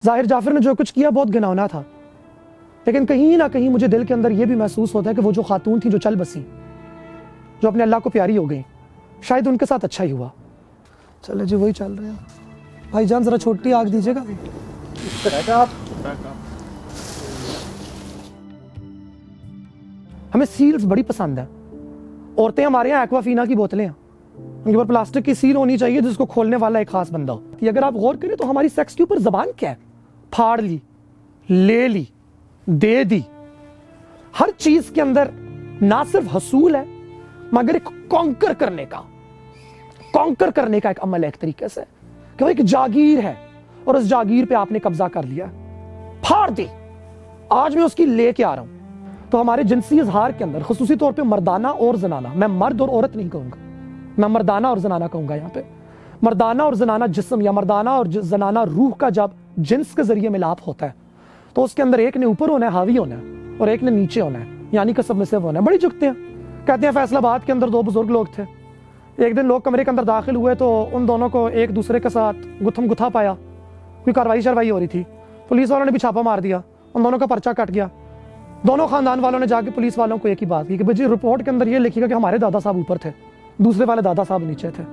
ظاہر جعفر نے جو کچھ کیا بہت گھناؤنا تھا، لیکن کہیں نہ کہیں مجھے دل کے اندر یہ بھی محسوس ہوتا ہے کہ وہ جو خاتون تھی جو چل بسی، جو اپنے اللہ کو پیاری ہو گئی، شاید ان کے ساتھ اچھا ہی ہوا۔ چلے جی وہی چل رہے ہیں بھائی جان، ذرا چھوٹی آگ دیجیے گا۔ ہمیں سیلز بڑی پسند ہے، عورتیں ہمارے یہاں ایکوافینا کی بوتلیں ہیں، ان کے اوپر پلاسٹک کی سیل ہونی چاہیے جس کو کھولنے والا ایک خاص بندہ ہو۔ اگر آپ غور کریں تو ہماری سیکس کے اوپر زبان کیا ہے؟ پھاڑ لی، لے لی، دے دی۔ ہر چیز کے اندر نہ صرف حصول ہے مگر ایک کانکر کرنے کا ایک عمل ہے، ایک طریقے سے کہ وہ ایک جاگیر ہے اور اس جاگیر پہ آپ نے قبضہ کر لیا، پھاڑ دی، آج میں اس کی لے کے آ رہا ہوں۔ تو ہمارے جنسی اظہار کے اندر خصوصی طور پہ مردانہ اور زنانہ، میں مرد اور عورت نہیں کہوں گا، میں مردانہ اور زنانہ کہوں گا۔ یہاں پہ مردانہ اور زنانہ جسم یا مردانہ اور زنانہ روح کا جب جنس کے ذریعے ملاپ ہوتا ہے تو اس کے اندر ایک نے اوپر ہونا ہے، حاوی ہونا ہے، اور ایک نے نیچے ہونا ہے، یعنی کہ سبمسو ہونا ہے۔ بڑی جھکتے ہیں، کہتے ہیں فیصل آباد کے اندر دو بزرگ لوگ تھے، ایک دن لوگ کمرے کے اندر داخل ہوئے تو ان دونوں کو ایک دوسرے کے ساتھ گتھم گتھا پایا، کوئی کاروائی شروائی ہو رہی تھی، پولیس والوں نے بھی چھاپا مار دیا، ان دونوں کا پرچہ کٹ گیا۔ دونوں خاندان والوں نے جا کے پولیس والوں کو ایک ہی بات کی کہ بھئی رپورٹ کے اندر یہ لکھیے گا کہ ہمارے دادا صاحب اوپر تھے، دوسرے والے دادا صاحب نیچے تھے۔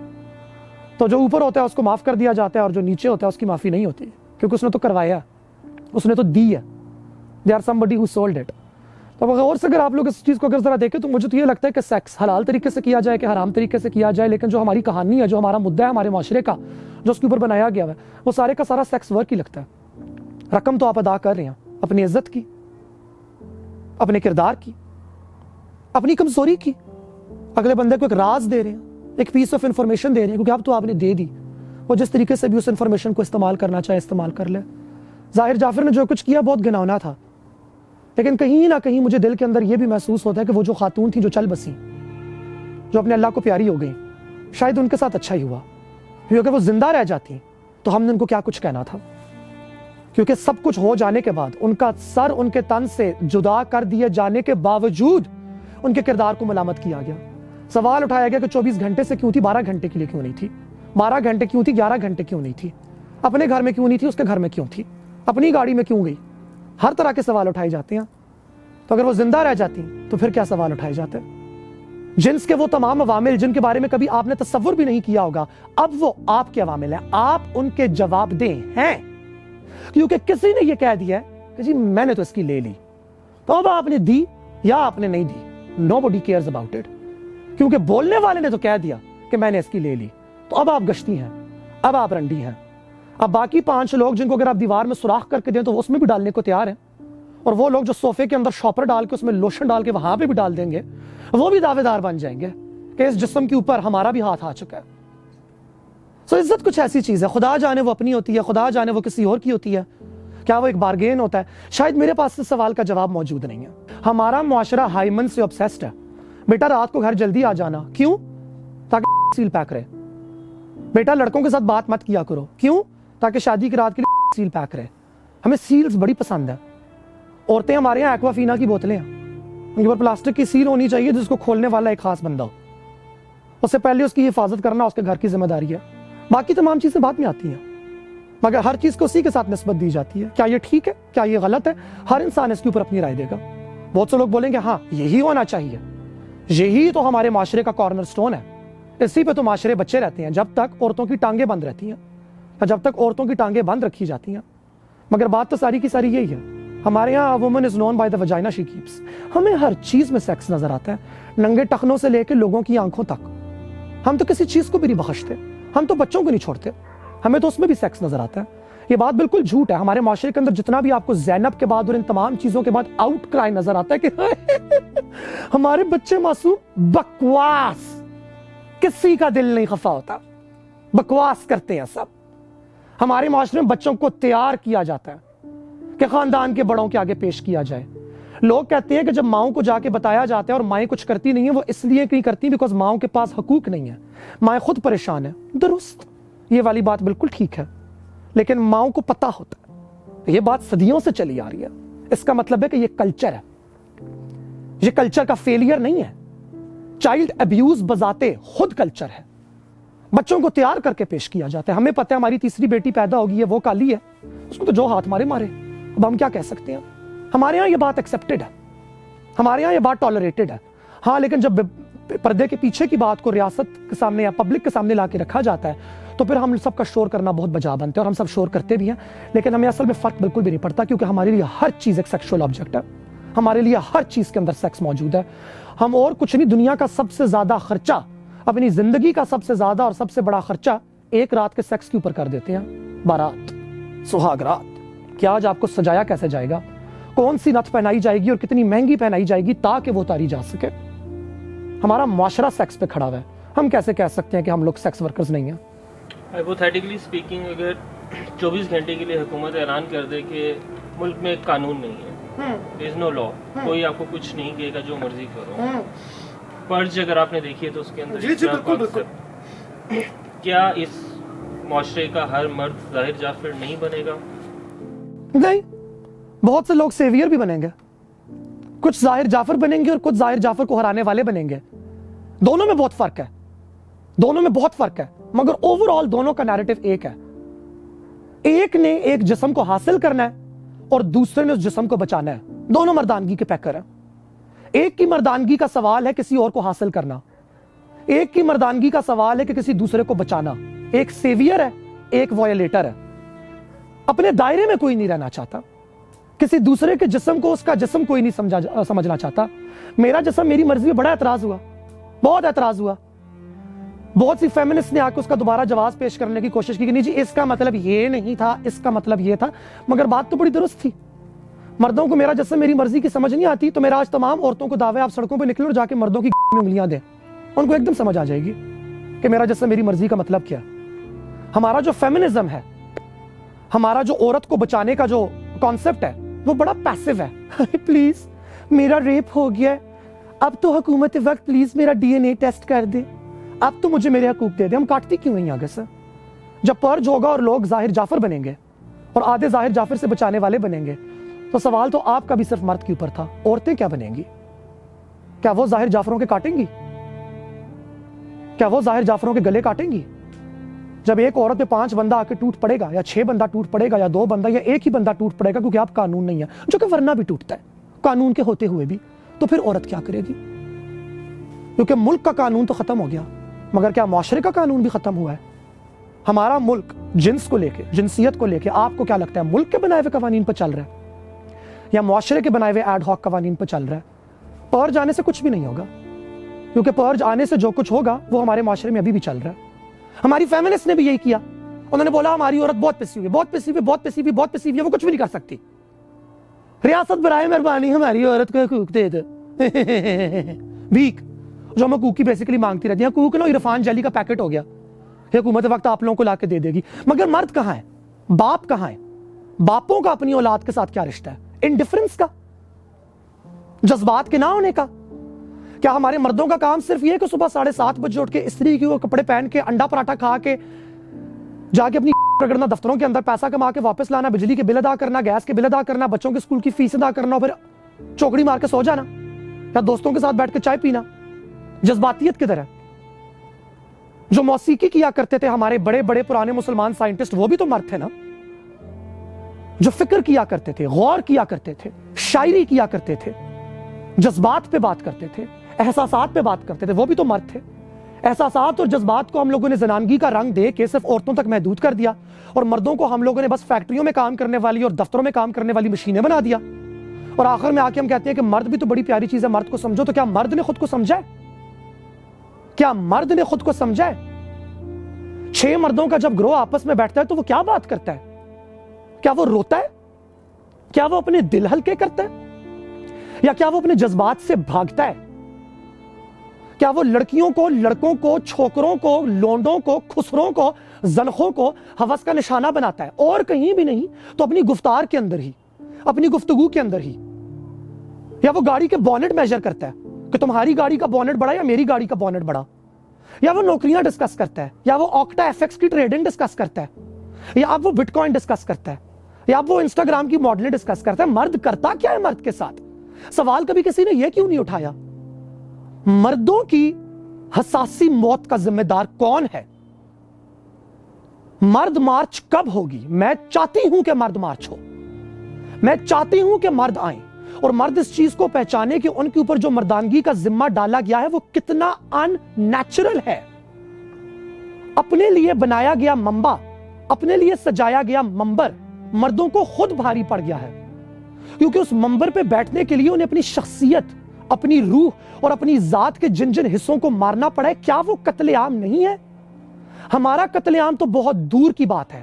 تو جو اوپر ہوتا ہے اس کو معاف کر دیا جاتا ہے اور جو نیچے ہوتا ہے اس کی معافی نہیں ہوتی، کیونکہ اس نے تو کروایا، اس نے تو دی ہے۔ They are somebody who sold it۔ تو غور سے اگر آپ لوگ اس چیز کو اگر ذرا دیکھیں تو مجھے تو یہ لگتا ہے کہ سیکس حلال طریقے سے کیا جائے کہ حرام طریقے سے کیا جائے، لیکن جو ہماری کہانی ہے، جو ہمارا مدعا ہے ہمارے معاشرے کا، جو اس کے اوپر بنایا گیا ہے، وہ سارے کا سارا سیکس ورک ہی لگتا ہے۔ رقم تو آپ ادا کر رہے ہیں اپنی عزت کی، اپنے کردار کی، اپنی کمزوری کی، اگلے بندے کو ایک راز دے رہے ہیں، ایک پیس آف انفارمیشن دے رہے ہیں، کیونکہ اب تو آپ نے دے دی، وہ جس طریقے سے بھی اس انفارمیشن کو استعمال کرنا چاہے استعمال کر لے۔ ظاہر جعفر نے جو کچھ کیا بہت گھناؤنا تھا، لیکن کہیں نہ کہیں مجھے دل کے اندر یہ بھی محسوس ہوتا ہے کہ وہ جو خاتون تھی جو چل بسی، جو اپنے اللہ کو پیاری ہو گئی، شاید ان کے ساتھ اچھا ہی ہوا، کیونکہ وہ زندہ رہ جاتی تو ہم نے ان کو کیا کچھ کہنا تھا، کیونکہ سب کچھ ہو جانے کے بعد ان کا سر ان کے تن سے جدا کر دیے جانے کے باوجود ان کے کردار کو ملامت کیا گیا۔ سوال اٹھایا گیا کہ 24 گھنٹے سے کیوں تھی، 12 گھنٹے کے لیے کیوں نہیں تھی، 12 گھنٹے کیوں تھی، 11 گھنٹے کیوں نہیں تھی، اپنے گھر میں کیوں نہیں تھی، اس کے گھر میں کیوں تھی، اپنی گاڑی میں کیوں گئی۔ ہر طرح کے سوال اٹھائے جاتے ہیں۔ تو اگر وہ زندہ رہ جاتی تو پھر کیا سوال اٹھائے جاتے؟ جنس کے وہ تمام عوامل جن کے بارے میں کبھی آپ نے تصور بھی نہیں کیا ہوگا، اب وہ آپ کے عوامل ہیں، آپ ان کے جواب دیں ہیں، کیونکہ کسی نے یہ کہہ دیا ہے کہ جی میں نے تو اس کی لے لی، تو اب آپ نے دی یا آپ نے نہیں دی، nobody cares about it، کیونکہ بولنے والے نے تو کہہ دیا کہ میں نے اس کی لے لی، تو اب آپ گشتی ہیں، اب آپ رنڈی ہیں۔ اب باقی 5 لوگ جن کو اگر آپ دیوار میں سوراخ کر کے دیں تو وہ اس میں بھی ڈالنے کو تیار ہیں، اور وہ لوگ جو صوفے کے اندر شاپر ڈال کے اس میں لوشن ڈال کے وہاں پہ بھی ڈال دیں گے، وہ بھی دعوے دار بن جائیں گے کہ اس جسم کے اوپر ہمارا بھی ہاتھ آ چکا ہے۔ سو عزت کچھ ایسی چیز ہے، خدا جانے وہ اپنی ہوتی ہے، خدا جانے وہ کسی اور کی ہوتی ہے، کیا وہ ایک بارگین ہوتا ہے؟ شاید میرے پاس اس سوال کا جواب موجود نہیں ہے۔ ہمارا معاشرہ ہائمن سے obsessed ہے، بیٹا رات کو گھر جلدی آ جانا، کیوں؟ تاکہ سیل پیک رہے۔ بیٹا لڑکوں کے ساتھ بات مت کیا کرو، کیوں؟ تاکہ شادی کی رات کے لیے سیل پیک رہے۔ ہمیں سیلز بڑی پسند ہے۔ عورتیں ہمارے یہاں ایکوافینا کی بوتلیں ہیں، ان کے اوپر پلاسٹک کی سیل ہونی چاہیے جس کو کھولنے والا ایک خاص بندہ ہو، اس سے پہلے اس کی حفاظت کرنا اس کے گھر کی ذمہ داری ہے۔ باقی تمام چیزیں بعد میں آتی ہیں، مگر ہر چیز کو اسی کے ساتھ نسبت دی جاتی ہے۔ کیا یہ ٹھیک ہے؟ کیا یہ غلط ہے؟ ہر انسان اس کے اوپر اپنی رائے دے گا۔ بہت سے لوگ بولیں گے ہاں یہی ہونا چاہیے، یہی تو ہمارے معاشرے کا کارنر سٹون ہے، اسی پہ تو معاشرے بچے رہتے ہیں جب تک عورتوں کی ٹانگیں بند رہتی ہیں، جب تک عورتوں کی ٹانگیں بند رکھی جاتی ہیں۔ مگر بات تو ساری کی ساری یہی ہے، ہمارے یہاں woman is known by the vagina she keeps۔ ہمیں ہر چیز میں سیکس نظر آتا ہے، ننگے ٹخنوں سے لے کے لوگوں کی آنکھوں تک۔ ہم تو کسی چیز کو بھی نہیں بخشتے، ہم تو بچوں کو نہیں چھوڑتے، ہمیں تو اس میں بھی سیکس نظر آتا ہے۔ یہ بات بالکل جھوٹ ہے۔ ہمارے معاشرے کے اندر جتنا بھی آپ کو زینب کے بعد اور ان تمام چیزوں کے بعد آؤٹ کرائے نظر آتا ہے کہ ہمارے بچے معصوم، بکواس، کسی کا دل نہیں خفا ہوتا، بکواس کرتے ہیں سب۔ ہمارے معاشرے میں بچوں کو تیار کیا جاتا ہے کہ خاندان کے بڑوں کے آگے پیش کیا جائے۔ لوگ کہتے ہیں کہ جب ماؤں کو جا کے بتایا جاتا ہے اور مائیں کچھ کرتی نہیں ہیں، وہ اس لیے نہیں کرتی بیکاز ماؤں کے پاس حقوق نہیں ہے، مائیں خود پریشان ہیں۔ درست، یہ والی بات بالکل ٹھیک ہے، لیکن ماؤں کو پتہ ہوتا ہے، یہ بات صدیوں سے چلی آ رہی ہے۔ اس کا مطلب ہے کہ یہ کلچر ہے، یہ کلچر کا فیلئر نہیں ہے۔ چائلڈ ابیوز بذات خود کلچر ہے۔ بچوں کو تیار کر کے پیش کیا جاتا ہے. ہمیں پتہ ہے ہماری تیسری بیٹی پیدا ہوگی ہے, وہ کالی ہے, اس کو تو جو ہاتھ مارے مارے. اب ہم کیا کہہ سکتے ہیں؟ ہمارے ہاں یہ بات ایکسیپٹڈ ہے, ہمارے ہاں یہ بات ٹالریٹڈ ہے. ہاں لیکن جب پردے کے پیچھے کی بات کو ریاست کے سامنے یا پبلک کے سامنے لا کے رکھا جاتا ہے تو پھر ہم سب کا شور کرنا بہت بجا بنتے ہیں, اور ہم سب شور کرتے بھی ہیں, لیکن ہمیں اصل میں فرق بالکل بھی نہیں پڑتا, کیونکہ ہمارے لیے ہر چیز ایک سیکشول آبجیکٹ ہے. ہمارے لیے ہر چیز کے اندر سیکس موجود ہے. ہم اور کچھ نہیں, دنیا کا سب سے زیادہ خرچہ, اپنی زندگی کا سب سے زیادہ اور سب سے بڑا خرچہ ایک رات کے سیکس کے اوپر کر دیتے ہیں. بارات, سہاگ رات, کہ آج آپ کو سجایا کیسے جائے گا, کون سی نت پہنائی جائے گی اور کتنی مہنگی پہنائی جائے گی تاکہ وہ اتاری جا سکے. ہمارا معاشرہ سیکس پہ کھڑا ہوا ہے. ہم کیسے کہہ سکتے ہیں کہ ہم لوگ سیکس ورکرز نہیں ہیں؟ ہائپوتھیٹیکلی اسپیکنگ, اگر 24 گھنٹے کے لیے حکومت اعلان کر دے کہ ملک میں ایک قانون نہیں ہے, there is no law, کوئی آپ کو کچھ نہیں کہے گا, جو مرضی کرو. پرج اگر آپ نے دیکھی ہے تو اس کے اندر کیا اس معاشرے کا ہر مرد ظاہر جعفر نہیں بنے گا؟ نہیں, بہت سے لوگ سیویئر بھی بنیں گے. کچھ ظاہر جعفر بنیں گے اور کچھ ظاہر جعفر کو ہرانے والے بنیں گے. دونوں میں بہت فرق ہے, دونوں میں بہت فرق ہے, مگر اوور آل دونوں کا نیریٹو ایک ہے. ایک نے ایک جسم کو حاصل کرنا ہے اور دوسرے نے اس جسم کو بچانا ہے. دونوں مردانگی کے پیکر ہیں. ایک کی مردانگی کا سوال ہے کسی اور کو حاصل کرنا, ایک کی مردانگی کا سوال ہے کہ کسی دوسرے کو بچانا. ایک سیویئر ہے, ایک وائلیٹر ہے. اپنے دائرے میں کوئی نہیں رہنا چاہتا, کسی دوسرے کے جسم کو اس کا جسم کوئی نہیں سمجھنا چاہتا. میرا جسم میری مرضی میں بڑا اعتراض ہوا, بہت اعتراض ہوا. بہت سی فیمنسٹ نے آ کے اس کا دوبارہ جواز پیش کرنے کی کوشش کی کہ نہیں جی اس کا مطلب یہ نہیں تھا, اس کا مطلب یہ تھا, مگر بات تو بڑی درست تھی. مردوں کو میرا جسم میری مرضی کی سمجھ نہیں آتی, تو میرا آج تمام عورتوں کو دعوے آپ سڑکوں پہ نکلیں اور جا کے مردوں کی میں انگلیاں دیں, ان کو ایک دم سمجھ آ جائے گی کہ میرا جسم میری مرضی کا مطلب کیا. ہمارا جو فیمنزم ہے, ہمارا جو عورت کو بچانے کا جو کانسیپٹ ہے, وہ بڑا پیسو ہے. پلیز میرا ریپ ہو گیا ہے, اب تو حکومت وقت پلیز میرا ڈی این اے ٹیسٹ کر دے, اب تو مجھے میرے حقوق دے دے. ہم کاٹتی کیوں نہیں آگے سے؟ جب پرج ہوگا اور لوگ ظاہر جعفر بنیں گے اور آدھے ظاہر جعفر سے بچانے والے بنیں گے, تو سوال تو آپ کا بھی صرف مرد کے اوپر تھا, عورتیں کیا بنیں گی؟ کیا وہ ظاہر جعفروں کے کاٹیں گی؟ کیا وہ ظاہر جعفروں کے گلے کاٹیں گی؟ جب ایک عورت پہ 5 بندہ آ کے ٹوٹ پڑے گا, یا 6 بندہ ٹوٹ پڑے گا, یا 2 بندہ, یا ایک ہی بندہ ٹوٹ پڑے گا کیونکہ آپ قانون نہیں ہے, جو کہ ورنہ بھی ٹوٹتا ہے قانون کے ہوتے ہوئے بھی, تو پھر عورت کیا کرے گی؟ کیونکہ ملک کا قانون تو ختم ہو گیا, مگر کیا معاشرے کا قانون بھی ختم ہوا ہے؟ ہمارا ملک جنس کو لے کے, جنسیت کو لے کے, آپ کو کیا لگتا ہے ملک کے بنائے ہوئے قوانین پہ چل رہا ہے یا معاشرے کے بنائے ہوئے ایڈ ہاک قوانین پہ چل رہا ہے؟ پرج آنے سے کچھ بھی نہیں ہوگا, کیونکہ پرج آنے سے جو کچھ ہوگا وہ ہمارے معاشرے میں ابھی بھی چل رہا ہے. ہماری فیمنسٹ نے بھی یہی کیا, انہوں نے بولا ہماری عورت بہت پسی ہوئی, بہت پسی ہوئی, بہت پسی ہوئی, بہت پسی ہوئی ہے, وہ کچھ بھی نہیں کر سکتی. ریاست برائے مہربانی ہماری عورت کو حقوق دے دے. بھیک جو ہم حقوق کی بیسیکلی مانگتی رہتی ہیں. حقوق نو عرفان جلی کا پیکٹ ہو گیا, حکومت وقت آپ لوگوں کو لا کے دے دے گی. مگر مرد کہاں ہے؟ باپ کہاں ہے؟ باپوں کا اپنی اولاد کے ساتھ کیا رشتہ ہے؟ انڈیفرنس کا, جذبات کے نہ ہونے کا. کیا ہمارے مردوں کا کام صرف یہ ہے کہ صبح 7:30 بجے اٹھ کے استری کے کپڑے پہن کے انڈا پراٹھا کھا کے جا کے اپنی رگڑنا, دفتروں کے اندر پیسہ کما کے واپس لانا, بجلی کے بل ادا کرنا, گیس کے بل ادا کرنا, بچوں کے اسکول کی فیس ادا کرنا, اور پھر چوکڑی مار کے سو جانا, یا دوستوں کے ساتھ بیٹھ کے چائے پینا؟ جذباتیت کدھر ہے؟ جو موسیقی کیا کرتے تھے ہمارے بڑے بڑے پرانے مسلمان سائنٹسٹ, وہ بھی تو مرد تھے نا. جو فکر کیا کرتے تھے, غور کیا کرتے تھے, شاعری کیا کرتے تھے, جذبات پہ بات کرتے تھے, احساسات پہ بات کرتے تھے, وہ بھی تو مرد تھے. احساسات اور جذبات کو ہم لوگوں نے زنانگی کا رنگ دے کے صرف عورتوں تک محدود کر دیا, اور مردوں کو ہم لوگوں نے بس فیکٹریوں میں کام کرنے والی اور دفتروں میں کام کرنے والی مشینیں بنا دیا. اور آخر میں آ کے ہم کہتے ہیں کہ مرد بھی تو بڑی پیاری چیز ہے, مرد کو سمجھو. تو کیا مرد نے خود کو سمجھا ہے؟ کیا مرد نے خود کو سمجھا ہے؟ 6 مردوں کا جب گروہ آپس میں بیٹھتا ہے تو وہ کیا بات کرتا ہے؟ کیا وہ روتا ہے؟ کیا وہ اپنے دل ہلکے کرتا ہے؟ یا کیا وہ اپنے جذبات سے بھاگتا ہے؟ کیا وہ لڑکیوں کو, لڑکوں کو, چھوکروں کو, لونڈوں کو, خسروں کو, زنخوں کو ہوس کا نشانہ بناتا ہے؟ اور کہیں بھی نہیں تو اپنی گفتار کے اندر ہی, اپنی گفتگو کے اندر ہی. یا وہ گاڑی کے بونٹ میجر کرتا ہے کہ تمہاری گاڑی کا بونٹ بڑا یا میری گاڑی کا بونٹ بڑا. یا وہ نوکریاں ڈسکس کرتا ہے, یا وہ آکٹا ایف ایکس کی ٹریڈنگ ڈسکس کرتا ہے, یا اب وہ بٹ کوائن ڈسکس کرتا ہے, یا اب وہ انسٹاگرام کی ماڈلیں ڈسکس کرتا ہے. مرد کرتا کیا ہے مرد کے ساتھ؟ سوال کبھی کسی نے یہ کیوں نہیں اٹھایا مردوں کی حساسی موت کا ذمہ دار کون ہے؟ مرد مارچ کب ہوگی؟ میں چاہتی ہوں کہ مرد مارچ ہو، میں چاہتی ہوں کہ مرد آئیں اور مرد اس چیز کو پہچانے کہ ان کے اوپر جو مردانگی کا ذمہ ڈالا گیا ہے وہ کتنا ان نیچرل ہے۔ اپنے لیے بنایا گیا منبع، اپنے لیے سجایا گیا منبر مردوں کو خود بھاری پڑ گیا ہے، کیونکہ اس منبر پہ بیٹھنے کے لیے انہیں اپنی شخصیت، اپنی روح اور اپنی ذات کے جن جن حصوں کو مارنا پڑا ہے۔ کیا وہ قتل عام نہیں ہے؟ ہمارا قتل عام تو بہت دور کی بات ہے،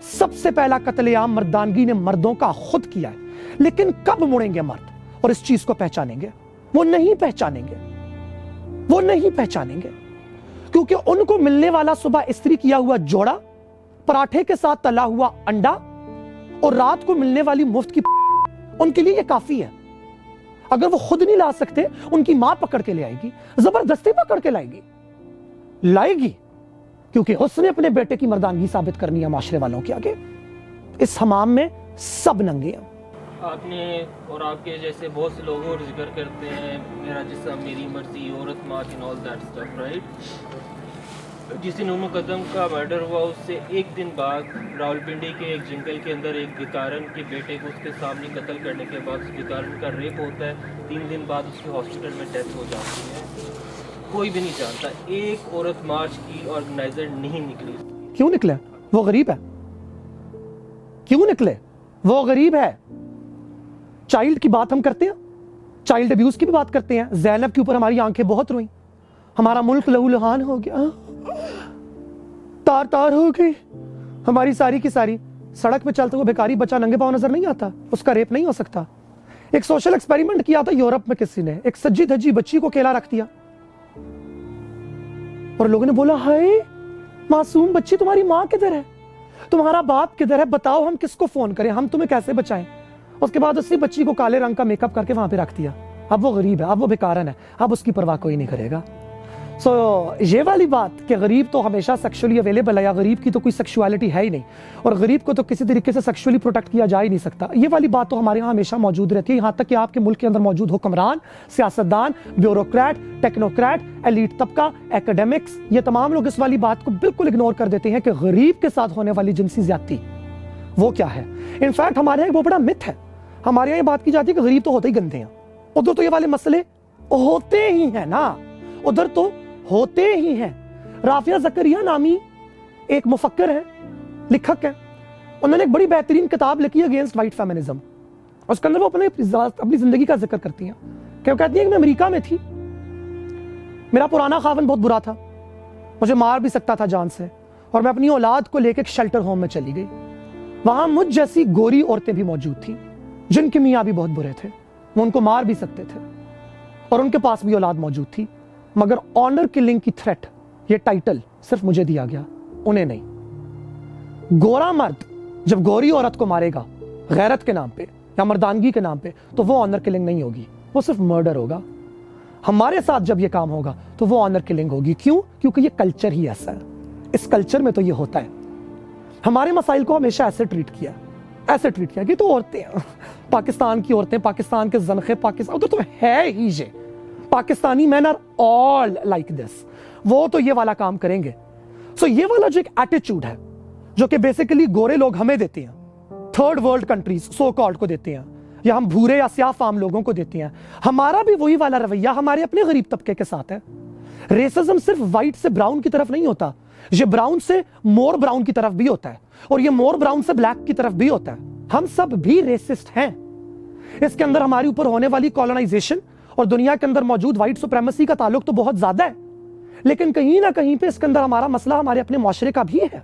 سب سے پہلا قتل عام مردانگی نے مردوں کا خود کیا ہے۔ لیکن کب مڑیں گے مرد اور اس چیز کو پہچانیں گے؟ وہ نہیں پہچانیں گے، وہ نہیں پہچانیں گے، کیونکہ ان کو ملنے والا صبح استری کیا ہوا جوڑا، پراٹھے کے ساتھ تلا ہوا انڈا اور رات کو ملنے والی مفت کی ان کے لیے یہ کافی ہے۔ اگر وہ خود نہیں لا سکتے، ان کی ماں پکڑ کے لے آئے گی، زبردستی پکڑ کے لائے گی، کیونکہ اس نے اپنے بیٹے کی مردانگی ثابت کرنی ہے معاشرے والوں کے آگے۔ اس حمام میں سب ننگے ہیں۔ آپ نے اور آپ کے جیسے بہت سے لوگ اور ذکر کرتے ہیں میرا جسم میری مرضی، عورت March and all that stuff, right? جس دن ام قدم کا مرڈر ہوا اس سے ایک دن بعد راولپنڈی کے ایک جنگل کے اندر ایک بھکارن کے بیٹے کو اس کے سامنے قتل کرنے کے بعد اس بھکارن کا ریپ ہوتا ہے، 3 دن بعد اس کی ہاسپٹل میں ڈیتھ ہو جاتی ہے۔ کوئی بھی نہیں جانتا، ایک عورت مارچ کی آرگنائزر نہیں نکلی۔ کیوں نکلے؟ وہ غریب ہے۔ کیوں نکلے؟ وہ غریب ہے۔ چائلڈ کی بات ہم کرتے ہیں، چائلڈ ابیوز کی بھی بات کرتے ہیں۔ زینب کے اوپر ہماری آنکھیں بہت روئیں، ہمارا ملک لہو لہان ہو گیا، تار تار ہو گئی ہماری ساری کی ساری۔ سڑک پہ چلتے ہوئے بھیکاری بچہ ننگے پاؤں نظر نہیں آتا، اس کا ریپ نہیں ہو سکتا۔ ایک سوشل ایکسپیریمنٹ کیا تھا یورپ میں، کسی نے ایک سجی دھجی بچی کو کیلا رکھ دیا اور لوگوں نے بولا ہائے معصوم بچی، تمہاری ماں کدھر ہے، تمہارا باپ کدھر ہے، بتاؤ ہم کس کو فون کریں، ہم تمہیں کیسے بچائیں۔ اس کے بعد اسی بچی کو کالے رنگ کا میک اپ کر کے وہاں پہ رکھ دیا۔ اب وہ غریب ہے، اب وہ بھکارن ہے، اب اس کی پرواہ کوئی نہیں کرے گا۔ سو یہ والی بات کہ غریب تو ہمیشہ سیکشولی اویلیبل ہے یا غریب کی تو کوئی سیکشوالٹی ہے ہی نہیں اور غریب کو تو کسی طریقے سے سیکشولی پروٹیکٹ کیا جا ہی نہیں سکتا، یہ والی بات تو ہمارے یہاں ہمیشہ موجود رہتی ہے، یہاں تک کہ آپ کے ملک کے اندر موجود حکمران، سیاستدان، بیوروکریٹ، ٹیکنوکریٹ، ایلیٹ طبقہ، ایکیڈیمکس، یہ تمام لوگ اس والی بات کو بالکل اگنور کر دیتے ہیں کہ غریب کے ساتھ ہونے والی جنسی زیادتی وہ کیا ہے۔ انفیکٹ ہمارے یہاں ایک بہت بڑا مت ہے، ہمارے یہاں یہ بات کی جاتی ہے کہ غریب تو ہوتے ہی گندے ہیں، ادھر تو یہ والے مسئلے ہوتے ہی ہیں نا، ادھر تو ہوتے ہی ہیں۔ رافیہ زکریا نامی ایک مفکر ہے، لکھک ہے، انہوں نے ایک بڑی بہترین کتاب لکھی اگینسٹ وائٹ فیمنزم، اس کے اندر وہ اپنی زندگی کا ذکر کرتی ہیں کہ وہ کہتی ہیں کہ میں امریکہ میں تھی، میرا پرانا خاوند بہت برا تھا، مجھے مار بھی سکتا تھا جان سے، اور میں اپنی اولاد کو لے کے ایک شیلٹر ہوم میں چلی گئی، وہاں مجھ جیسی گوری عورتیں بھی موجود تھیں جن کے میاں بھی بہت برے تھے، وہ ان کو مار بھی سکتے تھے اور ان کے پاس بھی اولاد موجود تھی، مگر آنر کلنگ کی تھریٹ، یہ ٹائٹل صرف مجھے دیا گیا، انہیں نہیں۔ گورا مرد جب گوری عورت کو مارے گا غیرت کے نام پہ یا مردانگی کے نام پہ تو وہ آنر کلنگ نہیں ہوگی، وہ صرف مرڈر ہوگا۔ ہمارے ساتھ جب یہ کام ہوگا تو وہ آنر کلنگ ہوگی۔ کیوں؟ کیونکہ یہ کلچر ہی ایسا ہے، اس کلچر میں تو یہ ہوتا ہے۔ ہمارے مسائل کو ہمیشہ ایسے ٹریٹ کیا کہ تو عورتیں ہیں، پاکستان کی عورتیں، پاکستان کے زنخے، پاکستان ادھر تو ہے ہی یہ، پاکستانی مین آر آل لائک دس، وہ تو یہ والا کام کریں گے۔ سو یہ والا جو ایک ایٹیچیوڈ ہے جو کہ بیسیکلی گورے لوگ ہمیں دیتے ہیں، third world countries so called کو دیتے ہیں، یا ہم بھورے یا سیاہ فام لوگوں کو دیتے ہیں، ہمارا بھی وہی والا رویہ ہمارے اپنے غریب طبقے کے ساتھ ہے۔ ریسزم صرف وائٹ سے براؤن کی طرف نہیں ہوتا، یہ براؤن سے مور براؤن کی طرف بھی ہوتا ہے، اور یہ مور براؤن سے بلیک کی طرف بھی ہوتا ہے۔ ہم سب بھی ریسسٹ ہیں، اس کے اندر ہمارے اوپر ہونے والی کالونائزیشن اور دنیا کے اندر موجود وائٹ سپریمیسی کا تعلق تو بہت زیادہ ہے، لیکن کہیں نہ کہیں پہ اس کے اندر ہمارا مسئلہ ہمارے اپنے معاشرے کا بھی ہے۔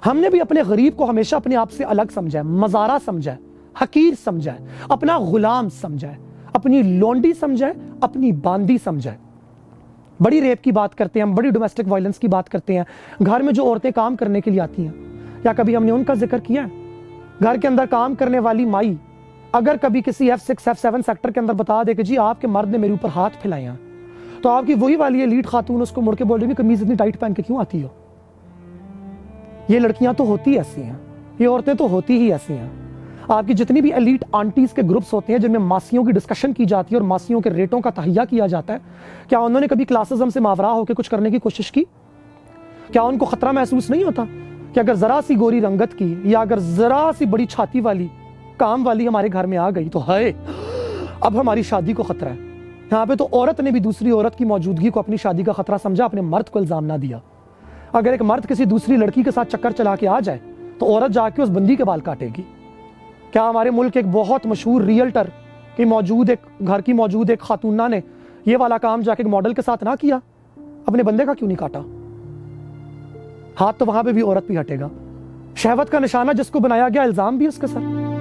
ہم نے بھی اپنے غریب کو ہمیشہ اپنے آپ سے الگ سمجھا ہے، مزارہ سمجھا ہے، حقیر سمجھا ہے، اپنا غلام سمجھا ہے، اپنی لونڈی سمجھا ہے، اپنی باندی سمجھا ہے۔ بڑی ریپ کی بات کرتے ہیں ہم، بڑی ڈومیسٹک وائلنس کی بات کرتے ہیں، گھر میں جو عورتیں کام کرنے کے لیے آتی ہیں، یا کبھی ہم نے ان کا ذکر کیا ہے؟ گھر کے اندر کام کرنے والی مائی اگر کبھی کسی F6 F7 سیکٹر کے اندر بتا دے کہ جی آپ کے مرد نے میرے اوپر ہاتھ پھیلائے ہیں، تو آپ کی وہی والی ایلیٹ خاتون اس کو مڑ کے بول رہی ہے قمیض اتنی ٹائٹ پہن کے کیوں آتی ہو؟ یہ لڑکیاں تو ہوتی ایسی ہیں، یہ عورتیں تو ہوتی ہی ایسی ہیں۔ آپ کی جتنی بھی ایلیٹ آنٹیز کے گروپس ہوتے ہیں جن میں ماسیوں کی ڈسکشن کی جاتی ہے اور ماسیوں کے ریٹوں کا تہیہ کیا جاتا ہے، کیا انہوں نے کبھی کلاسزم سے ماورا ہو کے کچھ کرنے کی کوشش کی؟ کیا ان کو خطرہ محسوس نہیں ہوتا کہ اگر ذرا سی گوری رنگت کی یا اگر ذرا سی بڑی چھاتی والی کام والی ہمارے گھر میں آ گئی تو ہائے اب ہماری شادی کو خطرہ ہے. یہاں پہ تو عورت نے بھی دوسری عورت کی موجودگی کو اپنی شادی کا خطرہ سمجھا, اپنے مرد کو الزام نہ دیا. اگر ایک مرد کسی دوسری لڑکی کے ساتھ چکر چلا کے آ جائے تو عورت جا کے اس بندی کے بال کاٹے گی. کیا ہمارے ملک ایک بہت مشہور ریئلٹر کی موجود ایک گھر کی موجود ایک خاتونہ نے یہ والا کام جا کے ایک ماڈل کے ساتھ نہ کیا؟ اپنے بندے کا کیوں نہیں کاٹا؟ ہاتھ تو وہاں پہ بھی عورت بھی ہٹے گا. شہوت کا نشانہ جس کو بنایا گیا, الزام بھی اس کے سر.